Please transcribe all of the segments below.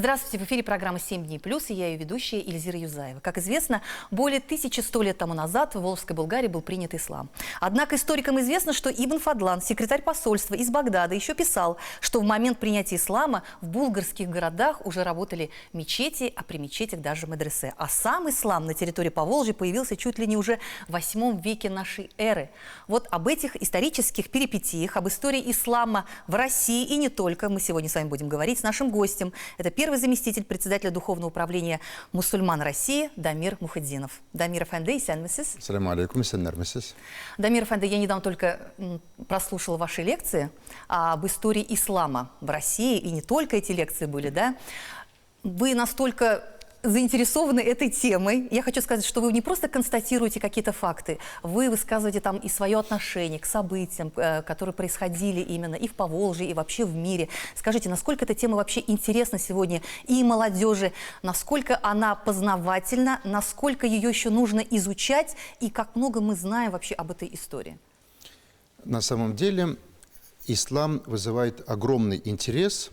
Здравствуйте, в эфире программа «7 дней плюс», и я ее ведущая Эльзира Юзаева. Как известно, более 1100 лет тому назад в Волжской Булгарии был принят ислам. Однако историкам известно, что Ибн Фадлан, секретарь посольства из Багдада, еще писал, что в момент принятия ислама в булгарских городах уже работали мечети, а при мечетях даже медресе. А сам ислам на территории Поволжья появился чуть ли не уже в 8 веке нашей эры. Вот об этих исторических перипетиях, об истории ислама в России и не только мы сегодня с вами будем говорить с нашим гостем. Это первый заместитель председателя Духовного управления мусульман России Дамир Мухиддинов. Дамир Эфенди, сәлеметсіз? Ассаламу алейкум, сәлеметсіз. Дамир Эфенди, я недавно только прослушала ваши лекции об истории ислама в России, и не только эти лекции были, да? Вы настолько заинтересованы этой темой. Я хочу сказать, что вы не просто констатируете какие-то факты, вы высказываете там и свое отношение к событиям, которые происходили именно и в Поволжье, и вообще в мире. Скажите, насколько эта тема вообще интересна сегодня и молодежи, насколько она познавательна, насколько ее еще нужно изучать, и как много мы знаем вообще об этой истории? На самом деле, ислам вызывает огромный интерес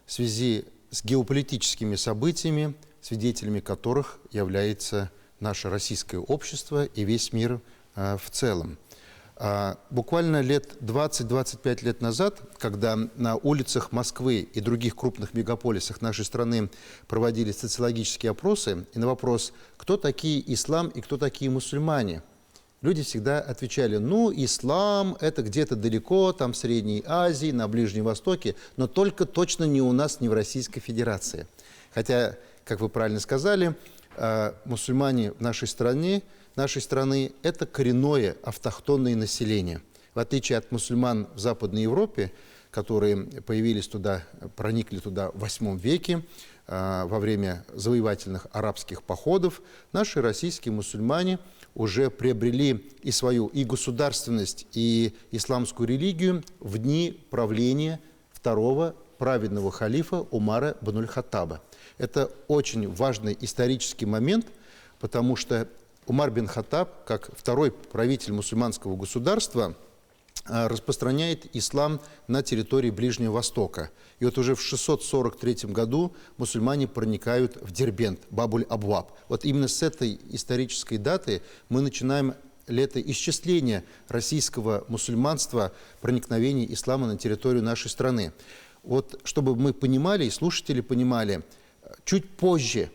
в связи с геополитическими событиями, свидетелями которых является наше российское общество и весь мир в целом. Буквально лет 20-25 лет назад, когда на улицах Москвы и других крупных мегаполисах нашей страны проводились социологические опросы, и на вопрос, кто такие ислам и кто такие мусульмане, люди всегда отвечали: ну, ислам – это где-то далеко, там в Средней Азии, на Ближнем Востоке, но только точно не у нас, не в Российской Федерации. Хотя, как вы правильно сказали, мусульмане в нашей страны – это коренное автохтонное население. В отличие от мусульман в Западной Европе, которые появились туда, проникли туда в 8 веке, во время завоевательных арабских походов, наши российские мусульмане уже приобрели и свою и государственность, и исламскую религию в дни правления второго праведного халифа Умара ибн аль-Хаттаба. Это очень важный исторический момент, потому что Умар бин Хаттаб, как второй правитель мусульманского государства, распространяет ислам на территории Ближнего Востока. И вот уже в 643 году мусульмане проникают в Дербент, Бабуль-Абваб. Вот именно с этой исторической даты мы начинаем летоисчисление российского мусульманства, проникновения ислама на территорию нашей страны. Вот чтобы мы понимали, и слушатели понимали, чуть позже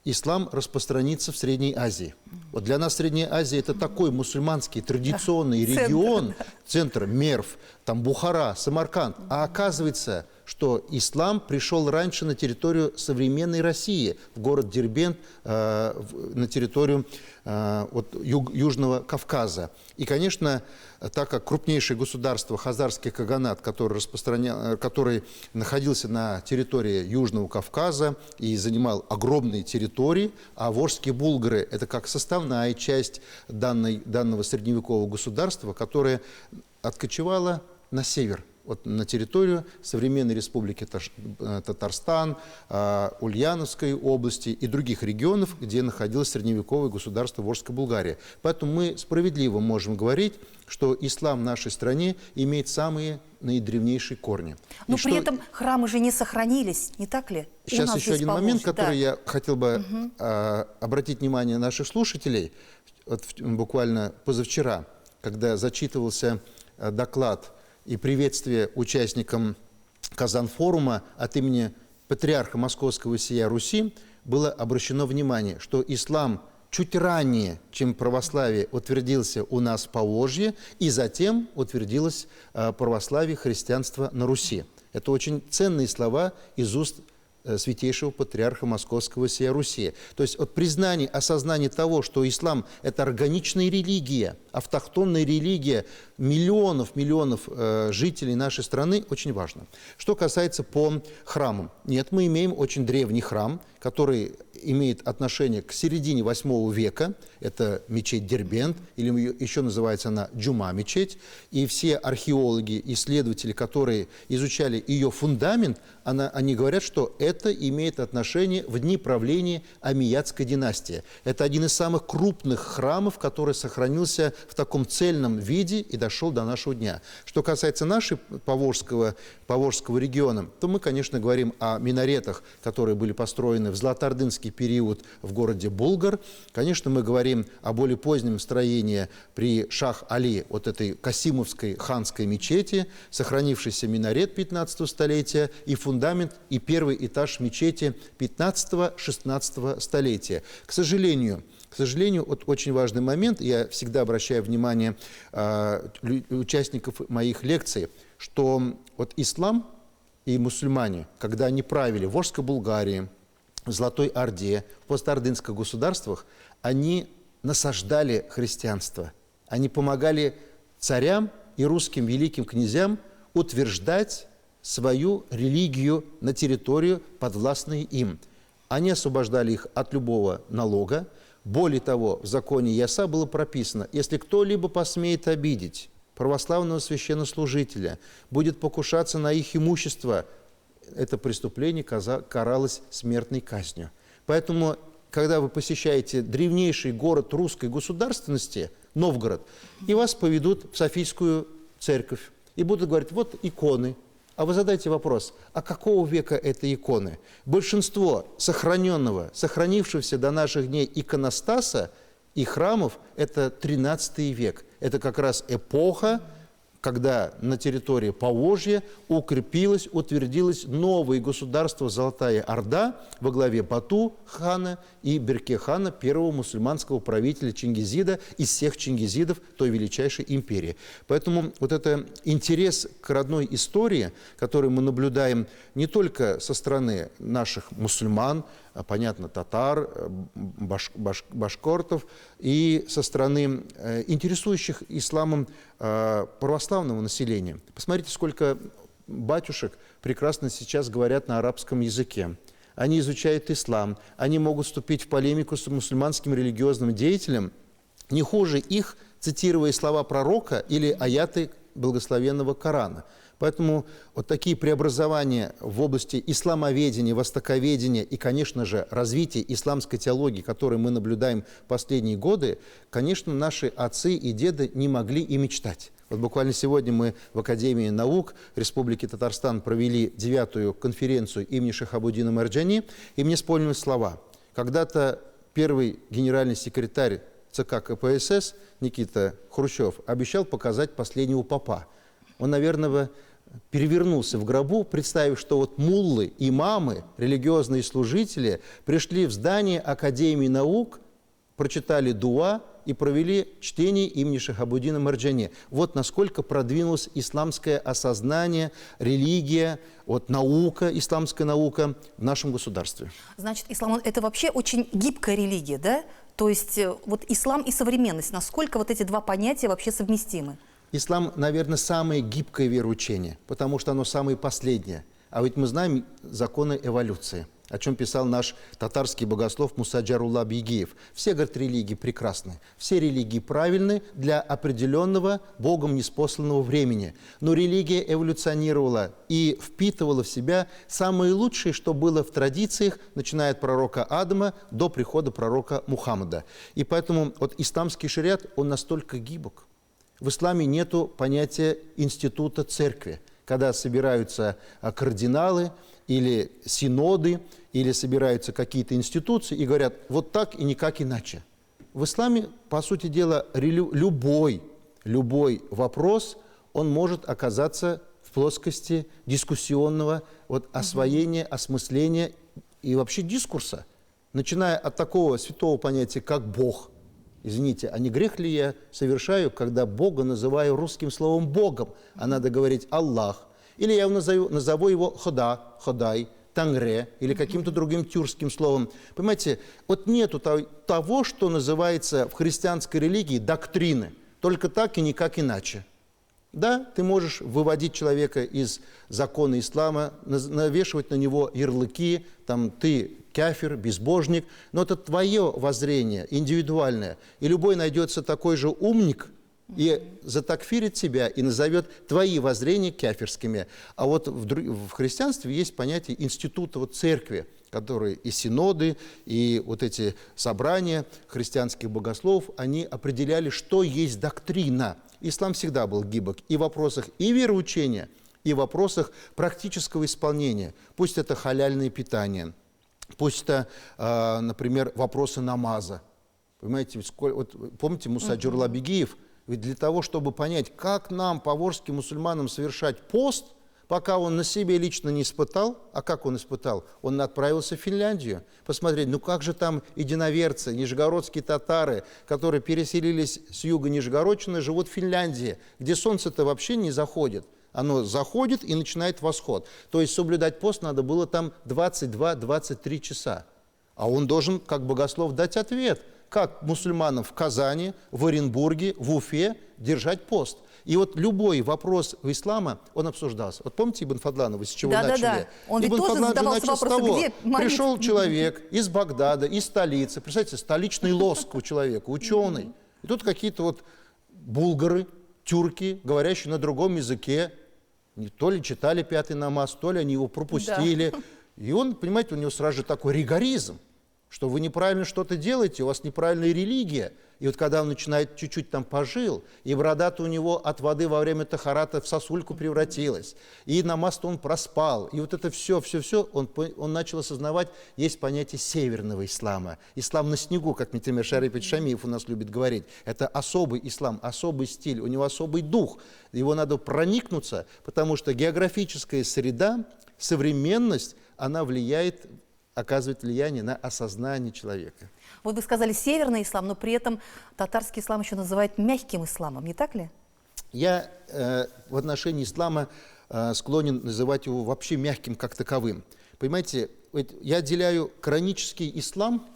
ислам распространится в Средней Азии. Вот для нас Средняя Азия – это такой мусульманский традиционный регион, центр Мерв, там Бухара, Самарканд. А оказывается, что ислам пришел раньше на территорию современной России, в город Дербент, на территорию Южного Кавказа. И, конечно, так как крупнейшее государство Хазарский Каганат, который находился на территории Южного Кавказа и занимал огромные территории, а волжские булгары – это как составная часть данного средневекового государства, которое откочевало на север, вот на территорию современной республики Татарстан, Ульяновской области и других регионов, где находилось средневековое государство Волжская Булгария. Поэтому мы справедливо можем говорить, что ислам в нашей стране имеет самые наидревнейшие корни. Но при этом храмы же не сохранились, не так ли? Сейчас еще один момент, который я хотел бы обратить внимание наших слушателей. Вот буквально позавчера, когда зачитывался доклад и приветствие участникам Казан-форума от имени патриарха Московского сия Руси, было обращено внимание, что ислам чуть ранее, чем православие, утвердился у нас в Поволжье, и затем утвердилось православие, христианство на Руси. Это очень ценные слова из уст святейшего патриарха Московского сия Руси. То есть от признания, осознания того, что ислам – это органичная религия, автохтонная религия миллионов жителей нашей страны, очень важно. Что касается по храмам. Нет, мы имеем очень древний храм, который имеет отношение к середине 8 века. Это мечеть Дербент, или еще называется она Джума-мечеть. И все археологи, исследователи, которые изучали ее фундамент, они говорят, что это имеет отношение в дни правления Омейядской династии. Это один из самых крупных храмов, который сохранился в таком цельном виде и дошел до нашего дня. Что касается нашего Поволжского региона, то мы, конечно, говорим о минаретах, которые были построены в златоордынский период в городе Булгар. Конечно, мы говорим о более позднем строении при Шах-Али, вот этой Касимовской ханской мечети, сохранившийся минарет 15 столетия и фундамент, и первый этаж мечети 15-16 столетия. К сожалению, вот очень важный момент, я всегда обращаю внимание участников моих лекций, что вот ислам и мусульмане, когда они правили в Волжской Булгарии, в Золотой Орде, в постордынских государствах, они насаждали христианство. Они помогали царям и русским великим князьям утверждать свою религию на территорию, подвластной им. Они освобождали их от любого налога. Более того, в законе Яса было прописано, если кто-либо посмеет обидеть православного священнослужителя, будет покушаться на их имущество, это преступление каралось смертной казнью. Поэтому, когда вы посещаете древнейший город русской государственности, Новгород, и вас поведут в Софийскую церковь, и будут говорить, вот иконы. А вы задайте вопрос, а какого века это иконы? Большинство сохранившегося до наших дней иконостаса и храмов – это 13 век. Это как раз эпоха, когда на территории Поволжья укрепилось, утвердилось новое государство Золотая Орда во главе Бату хана и Берке хана, первого мусульманского правителя Чингизида из всех чингизидов той величайшей империи. Поэтому вот это интерес к родной истории, который мы наблюдаем не только со стороны наших мусульман, понятно, татар, башкортов, и со стороны интересующих исламом православного населения. Посмотрите, сколько батюшек прекрасно сейчас говорят на арабском языке. Они изучают ислам, они могут вступить в полемику с мусульманским религиозным деятелем, не хуже их, цитируя слова пророка или аяты благословенного Корана. Поэтому вот такие преобразования в области исламоведения, востоковедения и, конечно же, развития исламской теологии, которые мы наблюдаем в последние годы, конечно, наши отцы и деды не могли и мечтать. Вот буквально сегодня мы в Академии наук Республики Татарстан провели 9-ю конференцию имени Шахабуддина Марджани, и мне вспомнились слова. Когда-то первый генеральный секретарь ЦК КПСС Никита Хрущев обещал показать последнего попа. Он, наверное, перевернулся в гробу, представив, что вот муллы, имамы, религиозные служители пришли в здание Академии наук, прочитали дуа и провели чтение имени Шахабуддина Марджани. Вот насколько продвинулось исламское осознание, религия, вот наука, исламская наука в нашем государстве. Значит, ислам – это вообще очень гибкая религия, да? То есть вот ислам и современность, насколько вот эти два понятия вообще совместимы? Ислам, наверное, самое гибкое вероучение, потому что оно самое последнее. А ведь мы знаем законы эволюции, о чем писал наш татарский богослов Муса Джарулла Бигиев. Все, говорит, религии прекрасны, все религии правильны для определенного Богом ниспосланного времени. Но религия эволюционировала и впитывала в себя самое лучшее, что было в традициях, начиная от пророка Адама до прихода пророка Мухаммада. И поэтому вот исламский шариат, он настолько гибок. В исламе нету понятия института церкви, когда собираются кардиналы или синоды, или собираются какие-то институции и говорят, вот так и никак иначе. В исламе, по сути дела, любой вопрос, он может оказаться в плоскости дискуссионного освоения, осмысления и вообще дискурса, начиная от такого святого понятия, как Бог. Извините, а не грех ли я совершаю, когда Бога называю русским словом Богом, а надо говорить Аллах? Или я назову его Хода, Ходай, Тангре или каким-то другим тюркским словом. Понимаете, вот нету того, что называется в христианской религии доктрины, только так и никак иначе. Да, ты можешь выводить человека из закона ислама, навешивать на него ярлыки, там, ты кафир, безбожник, но это твое воззрение, индивидуальное. И любой найдется такой же умник, и затакфирит тебя и назовет твои воззрения кафирскими. А вот в христианстве есть понятие института вот церкви, которые и синоды, и вот эти собрания христианских богословов, они определяли, что есть доктрина. Ислам всегда был гибок и в вопросах и вероучения, и в вопросах практического исполнения. Пусть это халяльное питание, пусть это, например, вопросы намаза. Понимаете, вот помните Муса Джурлабегиев? Ведь для того, чтобы понять, как нам, поволжским мусульманам, совершать пост, пока он на себе лично не испытал, а как он испытал? Он отправился в Финляндию посмотреть, ну как же там единоверцы, нижегородские татары, которые переселились с юга Нижегородчины, живут в Финляндии, где солнце-то вообще не заходит. Оно заходит и начинает восход. То есть соблюдать пост надо было там 22-23 часа. А он должен, как богослов, дать ответ, как мусульманам в Казани, в Оренбурге, в Уфе держать пост. И вот любой вопрос в ислама, он обсуждался. Вот помните Ибн Фадлана, вы с чего начали? Да. Он ведь Ибн тоже Фадлан задавался начал с вопросом, того, где молитва? пришел человек из Багдада, из столицы, представьте, столичный лоск у человека, ученый. И тут какие-то вот булгары, тюрки, говорящие на другом языке, то ли читали пятый намаз, то ли они его пропустили. Да. И он, понимаете, у него сразу же такой ригоризм, что вы неправильно что-то делаете, у вас неправильная религия. И вот когда он начинает чуть-чуть там пожил, и борода-то у него от воды во время тахарата в сосульку превратилась, и намаз-то он проспал, и вот это все, он начал осознавать, есть понятие северного ислама. Ислам на снегу, как Митимир Шарипович Шамиев у нас любит говорить. Это особый ислам, особый стиль, у него особый дух. Его надо проникнуться, потому что географическая среда, современность, она оказывает влияние на осознание человека. Вот вы сказали северный ислам, но при этом татарский ислам еще называют мягким исламом, не так ли? Я в отношении ислама склонен называть его вообще мягким как таковым. Понимаете, я отделяю коранический ислам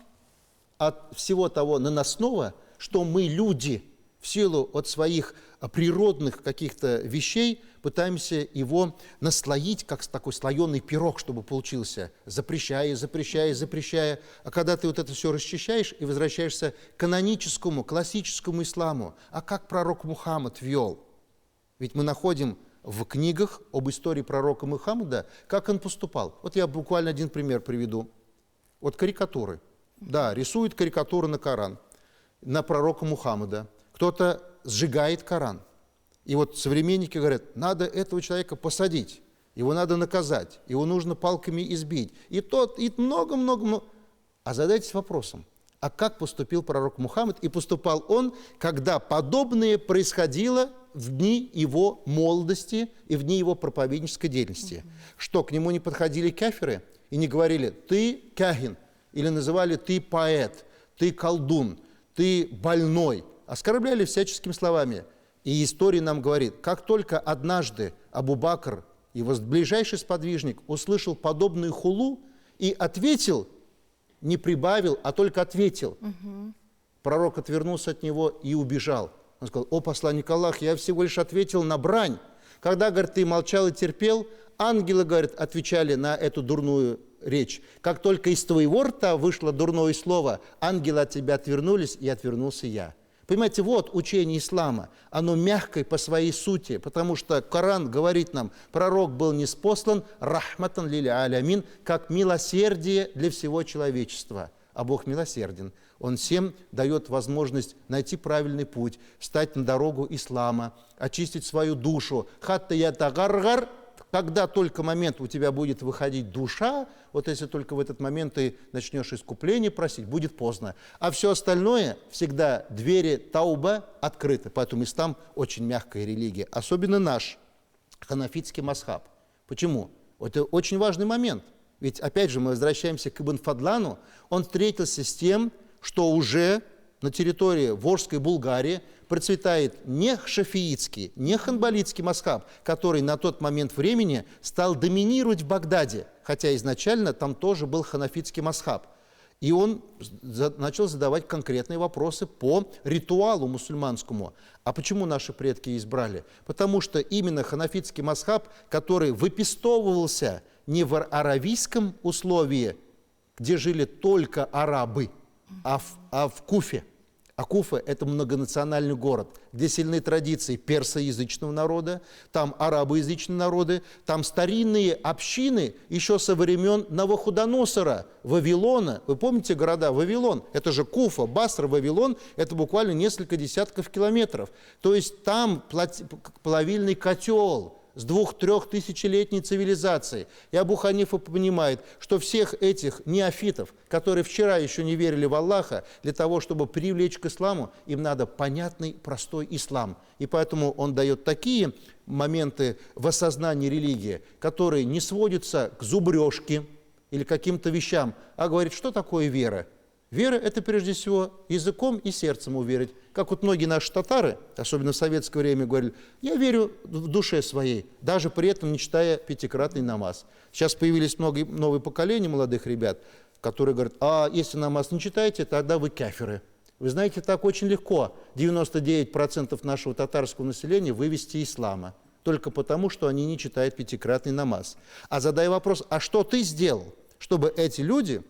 от всего того наносного, что мы, люди, в силу от своих природных каких-то вещей, пытаемся его наслоить, как такой слоеный пирог, чтобы получился, запрещая. А когда ты вот это все расчищаешь и возвращаешься к каноническому, классическому исламу, а как пророк Мухаммад вел? Ведь мы находим в книгах об истории пророка Мухаммада, как он поступал. Вот я буквально один пример приведу. Вот карикатуры. Да, рисуют карикатуры на Коран, на пророка Мухаммада. Кто-то сжигает Коран. И вот современники говорят, надо этого человека посадить, его надо наказать, его нужно палками избить. И много. А задайтесь вопросом, а как поступил пророк Мухаммад? И поступал он, когда подобное происходило в дни его молодости и в дни его проповеднической деятельности. Что, к нему не подходили кафиры и не говорили, ты кахин, или называли ты поэт, ты колдун, ты больной, оскорбляли всяческими словами. И история нам говорит, как только однажды Абу-Бакр, его ближайший сподвижник, услышал подобную хулу и ответил, не прибавил, а только ответил. Пророк отвернулся от него и убежал. Он сказал, о, посланник Аллаха, я всего лишь ответил на брань. Когда, говорит, ты молчал и терпел, ангелы, говорит, отвечали на эту дурную речь. Как только из твоего рта вышло дурное слово, ангелы от тебя отвернулись, и отвернулся я. Понимаете, вот учение ислама, оно мягкое по своей сути, потому что Коран говорит нам, пророк был ниспослан рахматан лиль алямин, как милосердие для всего человечества. А Бог милосерден. Он всем дает возможность найти правильный путь, встать на дорогу ислама, очистить свою душу. Хатта ятагаргар, когда только момент у тебя будет выходить душа, вот если только в этот момент ты начнешь искупление просить, будет поздно. А все остальное, всегда двери тауба открыты. Поэтому ислам очень мягкая религия. Особенно наш ханафитский мазхаб. Почему? Это очень важный момент. Ведь, опять же, мы возвращаемся к Ибн Фадлану. Он встретился с тем, что уже на территории Волжской Булгарии процветает не шафиитский, не ханбалитский мазхаб, который на тот момент времени стал доминировать в Багдаде, хотя изначально там тоже был ханафитский мазхаб. И он начал задавать конкретные вопросы по ритуалу мусульманскому. А почему наши предки избрали? Потому что именно ханафитский мазхаб, который выпестовывался не в аравийском условии, где жили только арабы, а в Куфе. А Куфа – это многонациональный город, где сильны традиции персоязычного народа, там арабоязычные народы, там старинные общины еще со времен Навуходоносора, Вавилона. Вы помните города Вавилон? Это же Куфа, Басра, Вавилон – это буквально несколько десятков километров. То есть там плавильный котел с 2-3 тысячелетней цивилизацией. И Абу Ханифа понимает, что всех этих неофитов, которые вчера еще не верили в Аллаха, для того, чтобы привлечь к исламу, им надо понятный, простой ислам. И поэтому он дает такие моменты в осознании религии, которые не сводятся к зубрежке или каким-то вещам, а говорит, что такое вера. Вера – это прежде всего языком и сердцем уверить. Как вот многие наши татары, особенно в советское время, говорили, я верю в душе своей, даже при этом не читая пятикратный намаз. Сейчас появились новые поколения молодых ребят, которые говорят, а если намаз не читаете, тогда вы кафиры. Вы знаете, так очень легко 99% нашего татарского населения вывести из ислама, только потому, что они не читают пятикратный намаз. А задай вопрос, а что ты сделал, чтобы эти люди...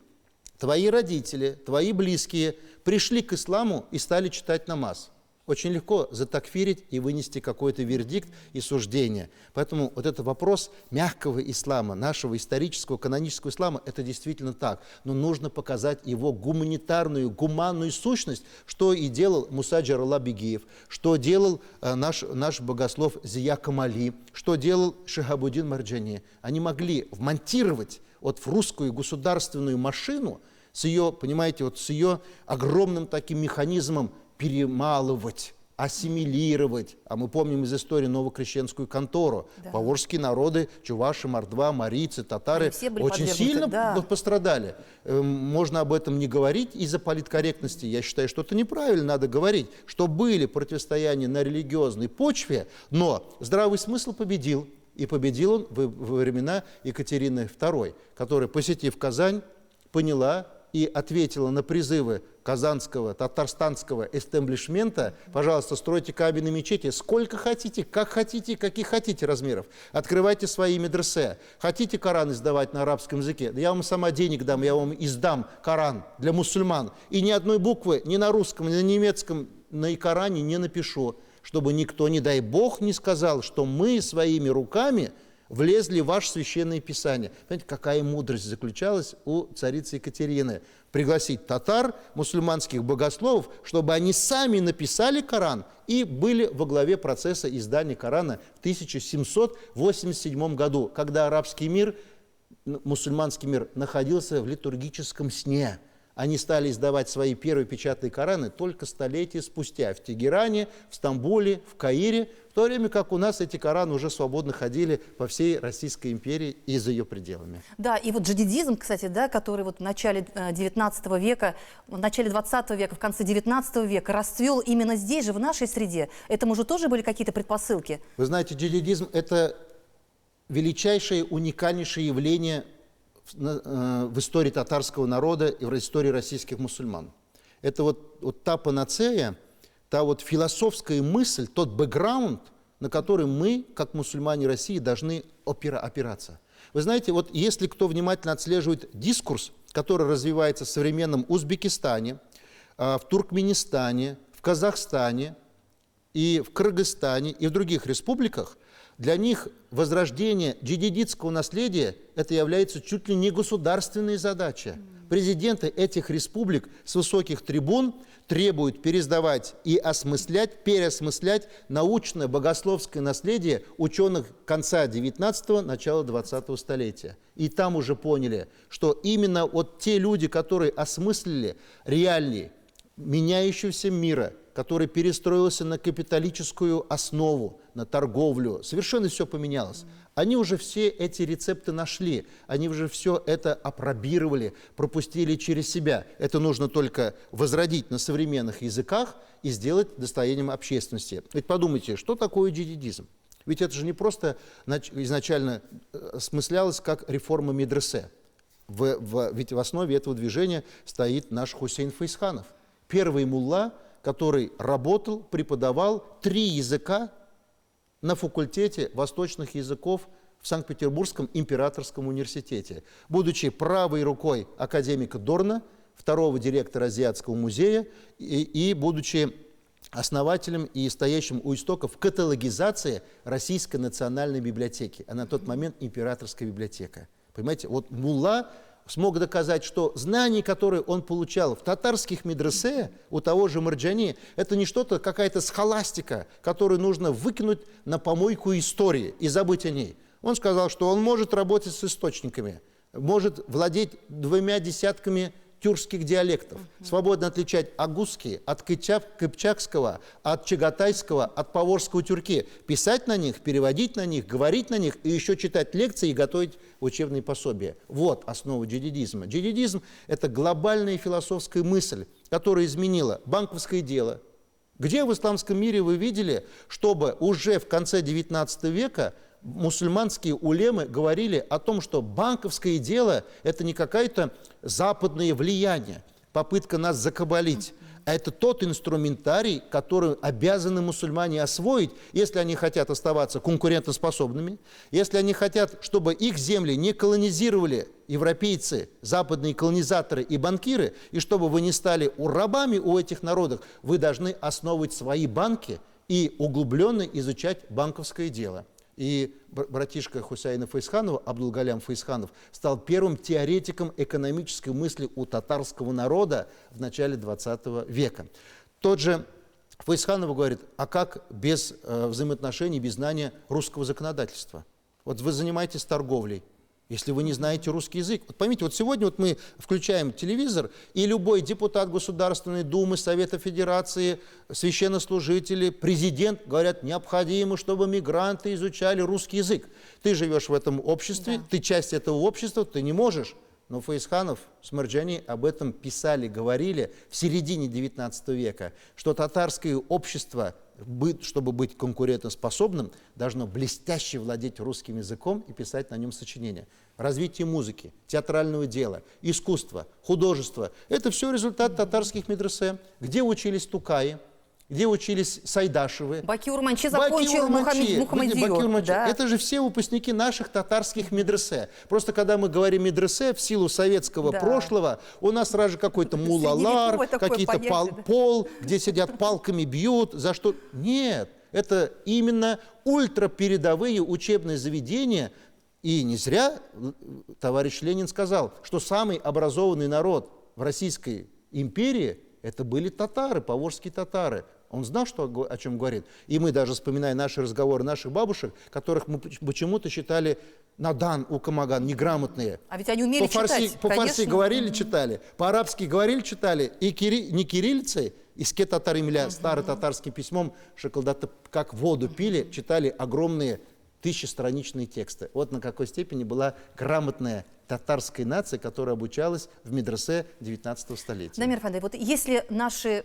Твои родители, твои близкие пришли к исламу и стали читать намаз. Очень легко затакфирить и вынести какой-то вердикт и суждение. Поэтому вот этот вопрос мягкого ислама, нашего исторического, канонического ислама, это действительно так. Но нужно показать его гуманитарную, гуманную сущность, что и делал Муса Джаралла Бегиев, что делал наш богослов Зия Камали, что делал Шихабуддин Марджани. Они могли вмонтировать вот в русскую государственную машину с ее, понимаете, вот с ее огромным таким механизмом перемалывать, ассимилировать. А мы помним из истории новокрещенскую контору. Да. Поволжские народы, чуваши, мордва, марийцы, татары очень сильно пострадали. Можно об этом не говорить из-за политкорректности. Я считаю, что это неправильно, надо говорить, что были противостояния на религиозной почве, но здравый смысл победил. И победил он во времена Екатерины II, которая, посетив Казань, поняла и ответила на призывы казанского, татарстанского эстеблишмента: пожалуйста, стройте кабины мечети сколько хотите, каких хотите размеров. Открывайте свои медресе. Хотите Коран издавать на арабском языке? Да я вам сама денег дам, я вам издам Коран для мусульман. И ни одной буквы ни на русском, ни на немецком на Коране не напишу, чтобы никто, не дай Бог, не сказал, что мы своими руками влезли в ваше священное писание. Понимаете, какая мудрость заключалась у царицы Екатерины? Пригласить татар, мусульманских богословов, чтобы они сами написали Коран и были во главе процесса издания Корана в 1787 году, когда арабский мир, мусульманский мир находился в литургическом сне. Они стали издавать свои первые печатные Кораны только столетия спустя в Тегеране, в Стамбуле, в Каире, в то время как у нас эти Кораны уже свободно ходили по всей Российской империи и за ее пределами. Да, и вот джадидизм, кстати, да, который вот в начале 19 века, в начале 20 века, в конце 19 века расцвел именно здесь же, в нашей среде. Этому же тоже были какие-то предпосылки? Вы знаете, джадидизм – это величайшее, уникальнейшее явление в истории татарского народа и в истории российских мусульман. Это вот та панацея, та вот философская мысль, тот бэкграунд, на который мы, как мусульмане России, должны опираться. Вы знаете, вот если кто внимательно отслеживает дискурс, который развивается в современном Узбекистане, в Туркменистане, в Казахстане, и в Кыргызстане, и в других республиках, для них возрождение джадидитского наследия это является чуть ли не государственной задачей. Президенты этих республик с высоких трибун требуют пересдавать и осмыслять, переосмыслять научное богословское наследие ученых конца 19-го, начала 20-го столетия. И там уже поняли, что именно вот те люди, которые осмыслили реалии меняющегося мира, который перестроился на капиталистическую основу, на торговлю, совершенно все поменялось. Они уже все эти рецепты нашли, они уже все это опробировали, пропустили через себя. Это нужно только возродить на современных языках и сделать достоянием общественности. Ведь подумайте, что такое джадидизм? Ведь это же не просто изначально осмыслялось как реформа медресе. Ведь в основе этого движения стоит наш Хусейн Фейсханов, первый мулла, который работал, преподавал 3 языка на факультете восточных языков в Санкт-Петербургском императорском университете. Будучи правой рукой академика Дорна, второго директора Азиатского музея и будучи основателем и стоящим у истоков каталогизации Российской национальной библиотеки, а на тот момент императорская библиотека. Понимаете, вот мулла смог доказать, что знания, которые он получал в татарских медресе у того же Марджани, это не что-то, какая-то схоластика, которую нужно выкинуть на помойку истории и забыть о ней. Он сказал, что он может работать с источниками, может владеть 2 десятками тюркских диалектов, свободно отличать агузский от кыпчакского, от чагатайского, от паворского тюрки, писать на них, переводить на них, говорить на них и еще читать лекции и готовить учебные пособия. Вот основа джадидизма. Джадидизм – это глобальная философская мысль, которая изменила банковское дело. Где в исламском мире вы видели, чтобы уже в конце XIX века мусульманские улемы говорили о том, что банковское дело – это не какое-то западное влияние, попытка нас закабалить, а это тот инструментарий, который обязаны мусульмане освоить, если они хотят оставаться конкурентоспособными, если они хотят, чтобы их земли не колонизировали европейцы, западные колонизаторы и банкиры, и чтобы вы не стали рабами у этих народов, вы должны основывать свои банки и углубленно изучать банковское дело. И братишка Хусейна Фейсханова, Абдулгалям Фейсханов, стал первым теоретиком экономической мысли у татарского народа в начале 20 века. Тот же Фейсханов говорит, а как без взаимоотношений, без знания русского законодательства? Вот вы занимаетесь торговлей, если вы не знаете русский язык. Вот поймите, вот сегодня вот мы включаем телевизор, и любой депутат Государственной Думы, Совета Федерации, священнослужители, президент говорят, необходимо, чтобы мигранты изучали русский язык. Ты живешь в этом обществе, ты часть этого общества, ты не можешь. Но Фейсханов с Марджани об этом писали, говорили в середине XIX века, что татарское общество, чтобы быть конкурентоспособным, должно блестяще владеть русским языком и писать на нем сочинения. Развитие музыки, театрального дела, искусства, художества – это все результат татарских медресе, где учились Тукаи, где учились Сайдашевы. Бакиур Манчи закончил Мухаммадиев. Да. Это же все выпускники наших татарских медресе. Просто когда мы говорим медресе, в силу советского прошлого, у нас сразу же какой-то мулалар, какие-то пол, где сидят палками бьют, за что... Нет, это именно ультрапередовые учебные заведения. И не зря товарищ Ленин сказал, что самый образованный народ в Российской империи это были татары, поволжские татары. Он знал, о чем говорит. И мы даже, вспоминая наши разговоры наших бабушек, которых мы почему-то считали надан, укамаган, неграмотные. А ведь они умели читать. По-фарси говорили, читали, по-арабски говорили, читали. И не кириллицей, иске татаримля, старым татарским письмом, шоколада как воду пили, читали огромные тысячестраничные тексты. Вот на какой степени была грамотная татарская нация, которая обучалась в медресе 19 столетия. Дамир Фандай, вот если наша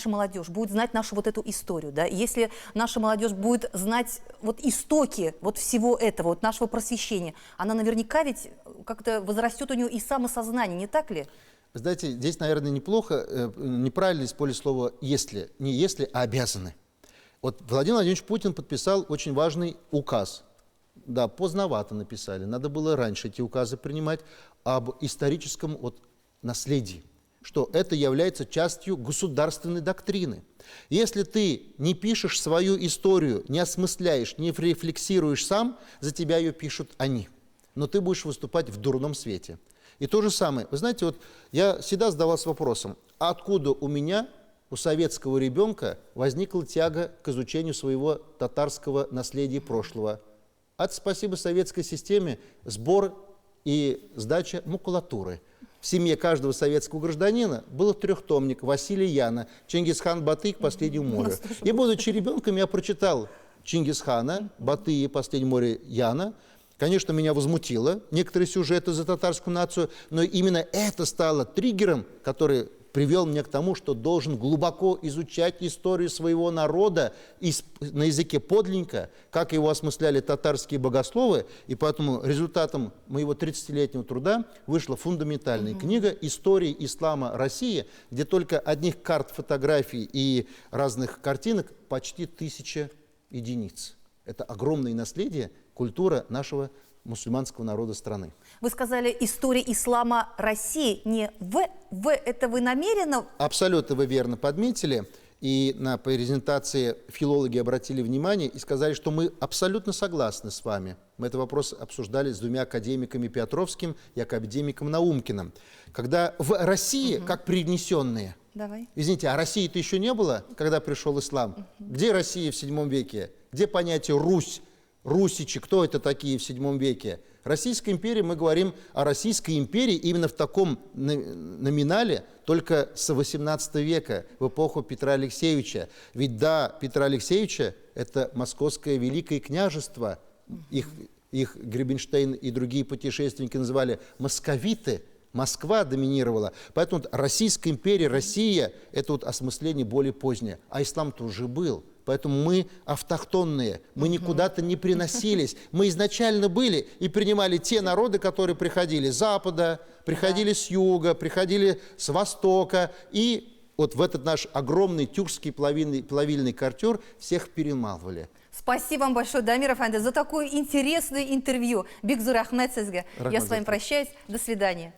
молодежь будет знать нашу вот эту историю, да, если наша молодежь будет знать вот истоки вот всего этого, вот нашего просвещения, она наверняка ведь как-то возрастет у нее и самосознание, не так ли? Вы знаете, здесь, наверное, неправильно использовать слово «если». Не «если», а «обязаны». Вот Владимир Владимирович Путин подписал очень важный указ. Да, поздновато написали, надо было раньше эти указы принимать об историческом наследии, что это является частью государственной доктрины. Если ты не пишешь свою историю, не осмысляешь, не рефлексируешь сам, за тебя ее пишут они. Но ты будешь выступать в дурном свете. И то же самое. Вы знаете, вот я всегда задавался вопросом, а откуда у меня, у советского ребенка, возникла тяга к изучению своего татарского наследия прошлого? Это спасибо советской системе сбор и сдача макулатуры. В семье каждого советского гражданина был трехтомник Василия Яна «Чингисхан Батый к последнему морю». И, будучи ребенком, я прочитал Чингисхана, Батыя, «Последнее море» Яна. Конечно, меня возмутило некоторые сюжеты за татарскую нацию, но именно это стало триггером, который привел меня к тому, что должен глубоко изучать историю своего народа на языке подлинника, как его осмысляли татарские богословы, и поэтому результатом моего 30-летнего труда вышла фундаментальная книга «История ислама России», где только одних карт, фотографий и разных картинок почти 1000 единиц. Это огромное наследие, культура нашего мусульманского народа страны. Вы сказали, история ислама России не в. Это вы намеренно? Абсолютно вы верно подметили. И на презентации филологи обратили внимание и сказали, что мы абсолютно согласны с вами. Мы этот вопрос обсуждали с двумя академиками Петровским и академиком Наумкиным. Когда в России, как привнесенные, Давай. извините, а России-то еще не было, когда пришел ислам? Где Россия в VII веке? Где понятие «Русь», «русичи», кто это такие в VII веке? Российская империя, мы говорим о Российской империи именно в таком номинале только с XVIII века, в эпоху Петра Алексеевича. Ведь до Петра Алексеевича это Московское Великое княжество, их Гребенштейн и другие путешественники называли московиты, Москва доминировала. Поэтому Российская империя, Россия – это вот осмысление более позднее. А ислам-то уже был. Поэтому мы автохтонные, мы никуда-то не приносились. Мы изначально были и принимали те народы, которые приходили с запада, приходили с юга, приходили с востока. И вот в этот наш огромный тюркский плавильный картер всех перемалывали. Спасибо вам большое, Дамир Афанди, за такое интересное интервью. Бигзур Ахмед сізге. Я с вами прощаюсь. До свидания.